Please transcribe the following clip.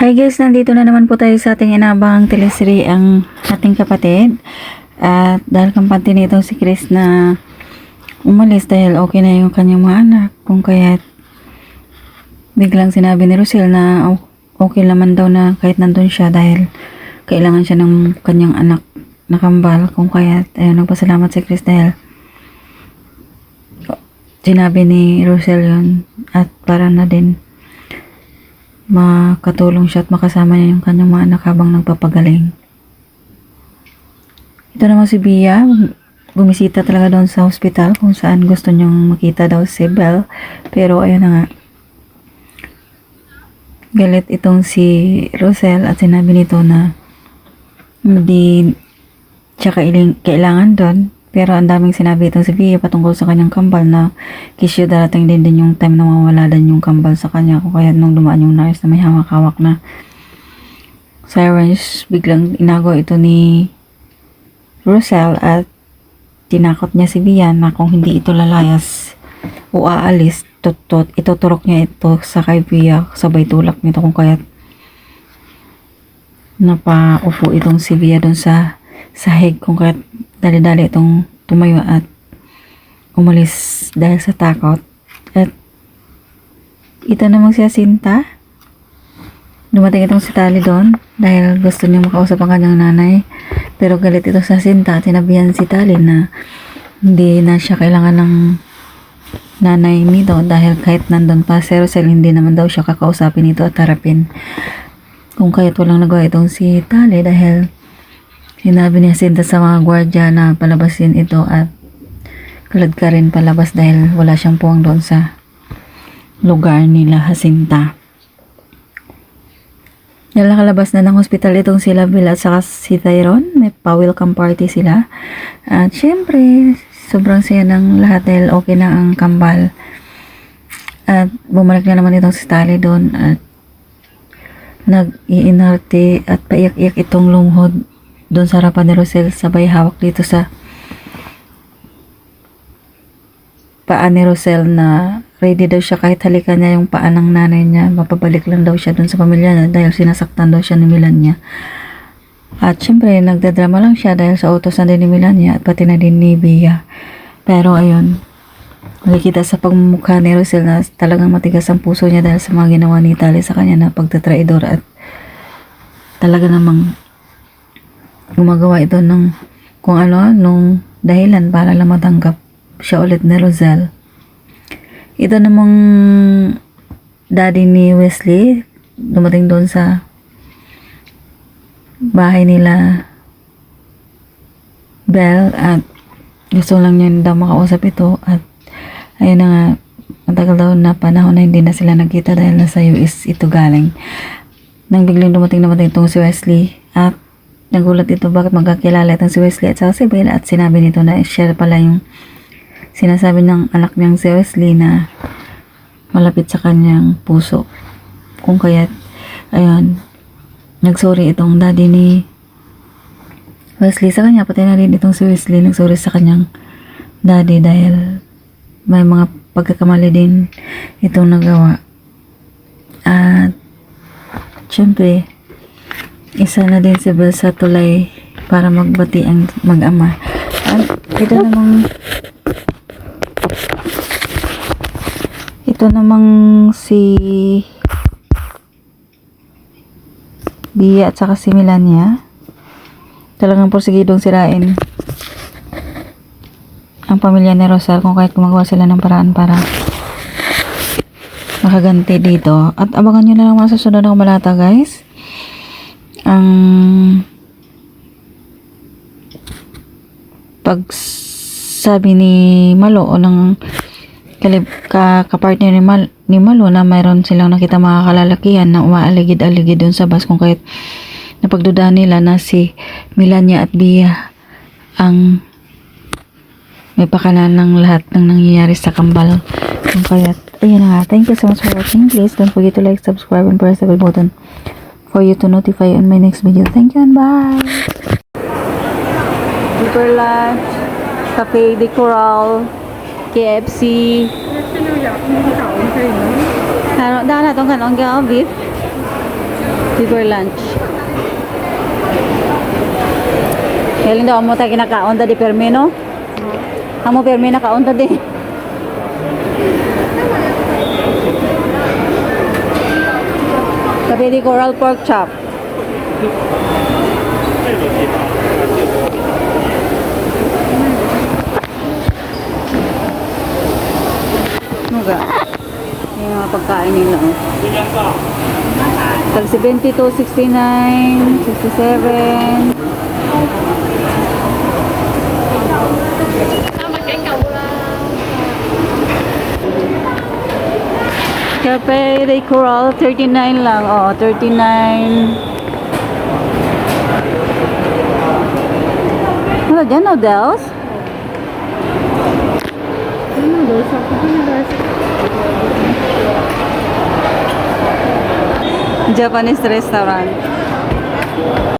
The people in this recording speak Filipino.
Hi guys, nandito na naman po tayo sa ating inaabang teleserye ang ating kapatid. At dahil kampante nito si Chris na umalis dahil okay na yung kanyang mga anak. Kung kaya't biglang sinabi ni Rosel na okay naman daw na kahit nandun siya dahil kailangan siya ng kanyang anak na kambal. Kung kaya't ayun, nagpasalamat si Chris dahil sinabi ni Rosel yun at para na din makatulong siya at makasama niya yung kanyang mga anak habang nagpapagaling. Ito naman si Bia, bumisita talaga doon sa hospital kung saan gusto niyong makita daw si Belle. Pero ayun na nga, galit itong si Rosel at sinabi nito na hindi siya kailangan doon. Pero ang daming sinabi itong si Bia patungkol sa kanyang kambal na kisyo darating din yung time na mawala din yung kambal sa kanya. Kung kaya nung dumaan yung nurse na may hawak-hawak na syringe, biglang inago ito ni Rosel at tinakot niya si Bia na kung hindi ito lalayas o aalis, ituturok niya ito sa kay Bia sabay tulak nito. Kung kaya napaupo itong si Bia doon sa sahig, kung kaya dali-dali itong tumayo at umalis dahil sa takot. At ito namang si Jacinta, dumating itong si Tali doon dahil gusto niya makausap ang kanyang nanay, pero galit ito sa Jacinta at sinabihan si Tali na hindi na siya kailangan ng nanay nito dahil kahit nandun pa si Rosel, hindi naman daw siya kakausapin ito at harapin. Kung kaya't walang nagawa itong si Tali dahil sinabi niya Jacinta sa mga gwardya na palabasin ito at kalad ka rin palabas dahil wala siyang puwang doon sa lugar nila Jacinta. Nalakalabas na ng hospital itong sila Bella at saka si Tyrone. May pa-welcome party sila. At syempre, sobrang saya ng lahat dahil okay na ang kambal. At bumalik na naman itong si Tali doon at nag-iinarte at paiyak-iyak itong lunghod doon sa harapan ni Rosel, sabay hawak dito sa paa ni Rosel na ready daw siya kahit halikan niya yung paa ng nanay niya, mapabalik lang daw siya doon sa pamilya niya dahil sinasaktan daw siya ni Melania. At syempre nagdadrama lang siya dahil sa utos na din ni Melania at pati na din ni Bia. Pero ayun, makikita sa pagmumukha ni Rosel na talagang matigas ang puso niya dahil sa mga ginawa ni Tali sa kanya na pagtatraidor at talaga namang gumagawa ito ng kung ano, nung dahilan para lang matanggap siya ulit ni Rosel. Ito namang daddy ni Wesley, dumating doon sa bahay nila Belle at gusto lang niya daw makausap ito at ayun na nga, matagal daw na panahon na hindi na sila nagkita dahil nasa US ito galing. Nang biglang dumating itong si Wesley at nagulat ito bakit magkakilala itong si Wesley at saka si Bella at sinabi nito na share pala yung sinasabi ng anak niyang si Wesley na malapit sa kanyang puso. Kung kaya't ayun, nagsorry itong daddy ni Wesley sa kanya, pati na rin itong si Wesley nagsorry sa kanyang daddy dahil may mga pagkakamali din itong nagawa. At syempre isa na din si Belle sa tulay para magbati ang mag-ama. At ito namang si Bia at saka si Melania talagang porsigidong sirain ang pamilya ni Rosel kung kahit gumagawa sila ng paraan para makaganti dito. At abangan nyo na lang mga susunod na kumalata guys. Ang pagsabi ni Malo o ng kapartner ni Malo na mayroon silang nakita mga kalalakihan na umaaligid-aligid doon sa bus, kung kahit napagdudahan nila na si Melania at Bia ang may pakanan ng lahat ng nangyayari sa kambal. Kung kaya ayun na nga, thank you so much for watching. Please don't forget to like, subscribe, and press the bell button for you to notify on my next video. Thank you and bye! Super lunch, Cafe de Coral, KFC. Ano, dahil na itong kanong beef. Before lunch. Kailan daw mo tayo kinakaon di permi, no? Amo permi nakaon di. Tapi di coral pork chop. Nuga. Yung mga pagkain nila. Tag 72, 69, 67. Cafe de Coral, 39 lang. Oh, 39. Wala dyan, noodles? Japanese restaurant.